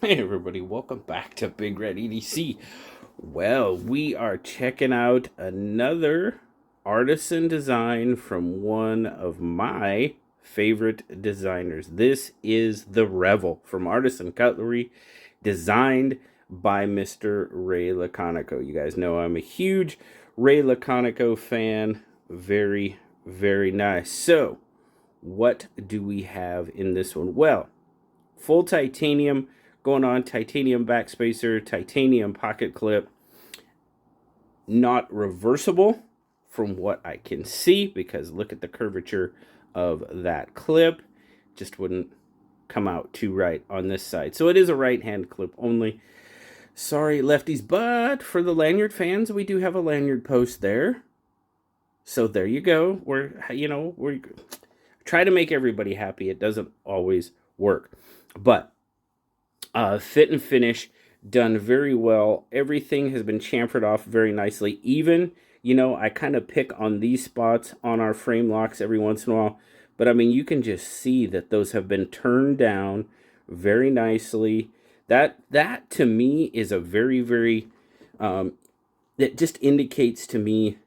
Hey everybody, welcome back to BigRedEDC. Well, we are checking out another artisan design from one of my favorite designers. This is the Revel from Artisan Cutlery, designed by Mr. Ray Laconico. You guys know I'm a huge Ray Laconico fan. Very, very nice. So, what do we have in this one? Well, full titanium going on, titanium backspacer, titanium pocket clip, not reversible from what I can see, because look at the curvature of that clip. Just wouldn't come out too right on this side. So it is a right hand clip only. Sorry, lefties, but for the lanyard fans, we do have a lanyard post there. So there you go. We're try to make everybody happy. It doesn't always work. But fit and finish done very well. Everything has been chamfered off very nicely. Even, I kind of pick on these spots on our frame locks every once in a while. But I mean, you can just see that those have been turned down very nicely. That to me is a very, very, that just indicates to me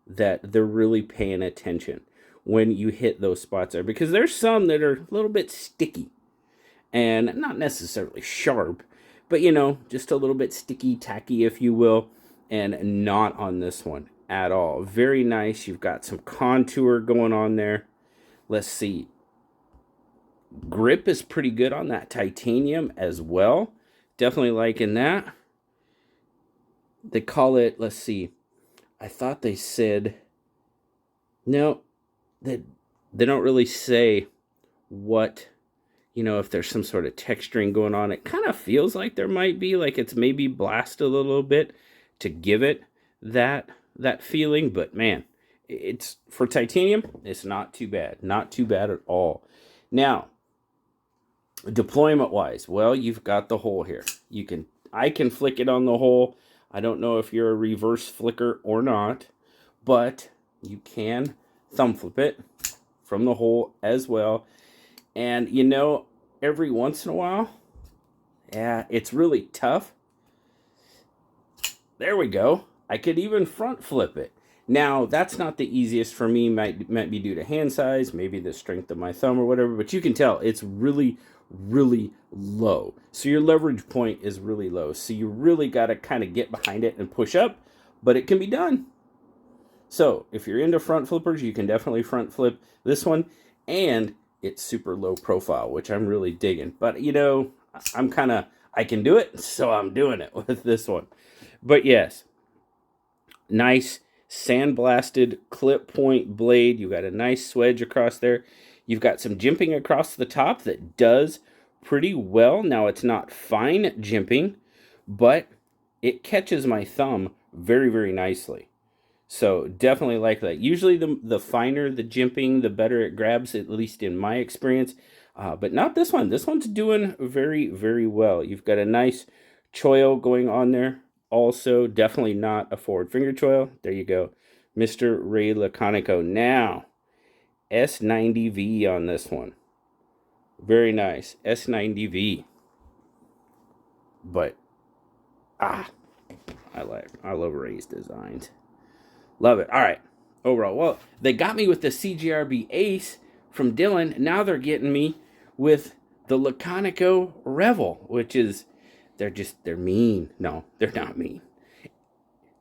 that they're really paying attention when you hit those spots there. Because there's some that are a little bit sticky and not necessarily sharp, but just a little bit sticky, tacky, if you will, and not on this one at all. Very nice. You've got some contour going on there. Let's see. Grip is pretty good on that titanium as well. Definitely liking that. They call it, let's see, I thought they said, no, they don't really say what, if there's some sort of texturing going on. It kind of feels like there might be, like it's maybe blasted a little bit to give it that feeling. But man, it's for titanium, it's not too bad. Not too bad at all. Now, deployment wise, well, you've got the hole here. I can flick it on the hole. I don't know if you're a reverse flicker or not, but you can thumb flip it from the hole as well. And every once in a while, yeah, it's really tough. There we go. I could even front flip it. Now, that's not the easiest for me. Might be due to hand size, maybe the strength of my thumb or whatever, but you can tell it's really, really low. So your leverage point is really low. So you really got to kind of get behind it and push up, but it can be done. So if you're into front flippers, you can definitely front flip this one. And it's super low profile, which I'm really digging. But, I can do it, so I'm doing it with this one. But yes, nice sandblasted clip point blade. You got a nice swedge across there. You've got some jimping across the top that does pretty well. Now, it's not fine jimping, but it catches my thumb very, very nicely. So definitely like that. Usually the finer the jimping, the better it grabs, at least in my experience. But not this one. This one's doing very, very well. You've got a nice choil going on there. Also, definitely not a forward finger choil. There you go. Mr. Ray Laconico. Now, S90V on this one. Very nice. S90V. But, I love Ray's designs. Love it. All right. Overall, well, they got me with the CGRB Ace from Dylan. Now they're getting me with the Laconico Revel, which is, they're mean. No, they're not mean.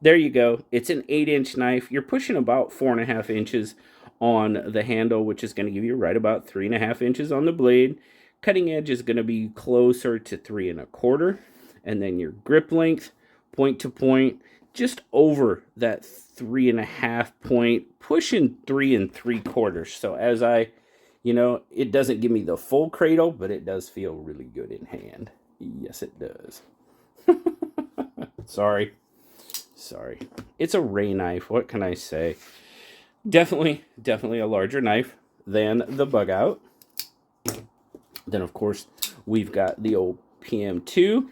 There you go. It's an 8-inch knife. You're pushing about 4.5 inches on the handle, which is going to give you right about 3.5 inches on the blade. Cutting edge is going to be closer to 3.25. And then your grip length, point to point, just over that 3.5 point, pushing 3.75. So as it doesn't give me the full cradle, but it does feel really good in hand. Yes, it does. Sorry. It's a Ray knife. What can I say? Definitely a larger knife than the Bug Out. Then, of course, we've got the old PM2.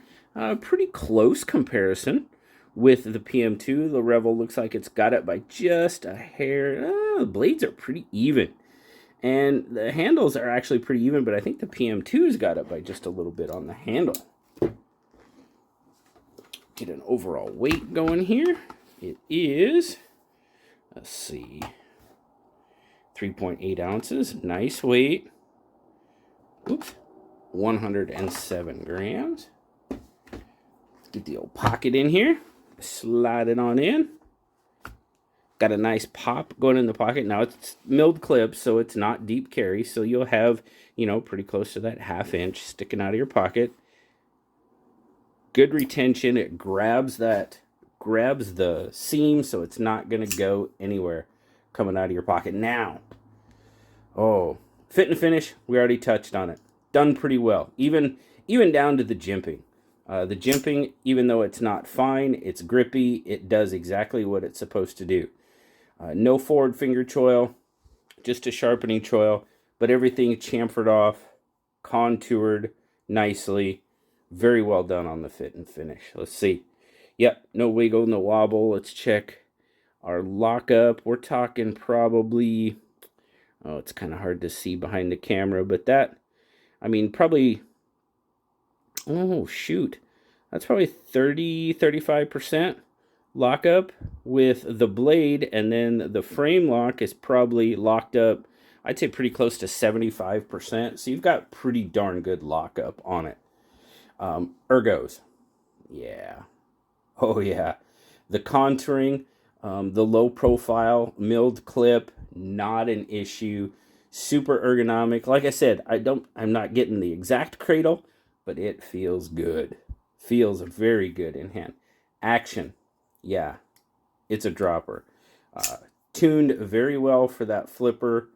Pretty close comparison with the PM2. The Revel looks like it's got it by just a hair. The blades are pretty even. And the handles are actually pretty even, but I think the PM2's got it by just a little bit on the handle. get an overall weight going here. It is, let's see, 3.8 ounces. Nice weight. Oops. 107 grams. Get the old pocket in here. Slide it on in. Got a nice pop going in the pocket. Now it's milled clip, so it's not deep carry. So you'll have, you know, pretty close to that 1/2 inch sticking out of your pocket. Good retention. It grabs the seam, so it's not going to go anywhere coming out of your pocket. Now, oh, fit and finish, we already touched on it. Done pretty well. Even down to the jimping. The jimping, even though it's not fine, it's grippy. It does exactly what it's supposed to do. No forward finger choil, just a sharpening choil, but everything chamfered off, contoured nicely. Very well done on the fit and finish. Let's see. Yep, no wiggle, no wobble. Let's check our lockup. We're talking probably, oh, it's kind of hard to see behind the camera, but that, I mean, probably, oh, shoot. That's probably 35% lockup with the blade, and then the frame lock is probably locked up, I'd say pretty close to 75%. So you've got pretty darn good lockup on it. Ergos. Yeah. Oh, yeah. The contouring, the low profile, milled clip, not an issue. Super ergonomic. Like I said, I'm not getting the exact cradle, but it feels good. Feels very good in hand. Action. Yeah. It's a dropper. Tuned very well for that flipper,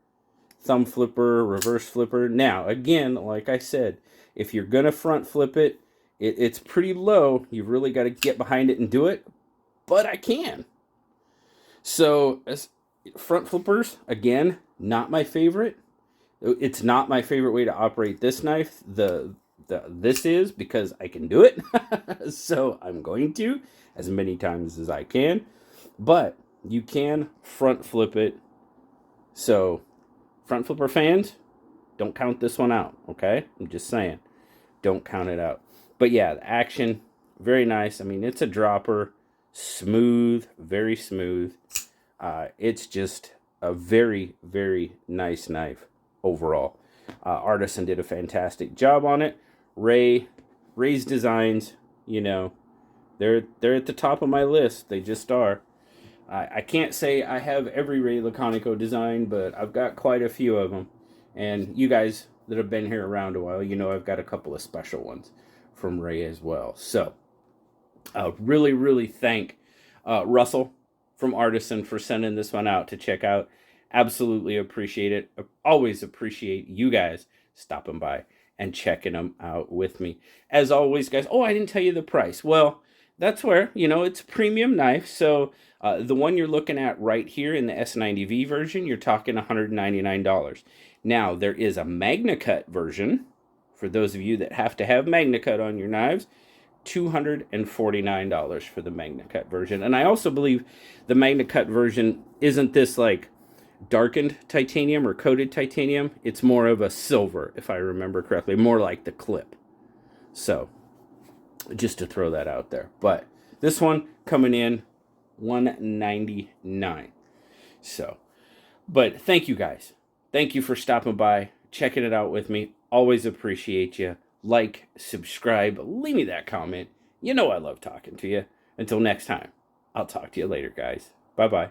thumb flipper, reverse flipper. Now, again, like I said, if you're going to front flip it, it's pretty low. You've really got to get behind it and do it. But I can. So, as front flippers, again, not my favorite. It's not my favorite way to operate this knife. This is because I can do it. So I'm going to as many times as I can. But you can front flip it. So front flipper fans, don't count this one out, okay? I'm just saying. Don't count it out. But yeah, the action, very nice. I mean, it's a dropper. Smooth, very smooth. It's just a very, very nice knife overall. Artisan did a fantastic job on it. Ray's designs, you know, they're at the top of my list. They just are. I can't say I have every Ray Laconico design, but I've got quite a few of them. And you guys that have been here around a while, you know I've got a couple of special ones from Ray as well. So, really, really thank Russell from Artisan for sending this one out to check out. Absolutely appreciate it. Always appreciate you guys stopping by and checking them out with me. As always, guys, oh, I didn't tell you the price. Well, that's where, you know, it's a premium knife. So the one you're looking at right here in the S90V version, you're talking $199. Now, there is a MagnaCut version. For those of you that have to have MagnaCut on your knives, $249 for the MagnaCut version. And I also believe the MagnaCut version isn't this like darkened titanium or coated titanium. It's more of a silver, if I remember correctly, more like the clip. So just to throw that out there. But this one coming in $199. So, but thank you guys. Thank you for stopping by, checking it out with me. Always appreciate you. Like, subscribe, leave me that comment. You know I love talking to you. Until next time, I'll talk to you later, guys. Bye-bye.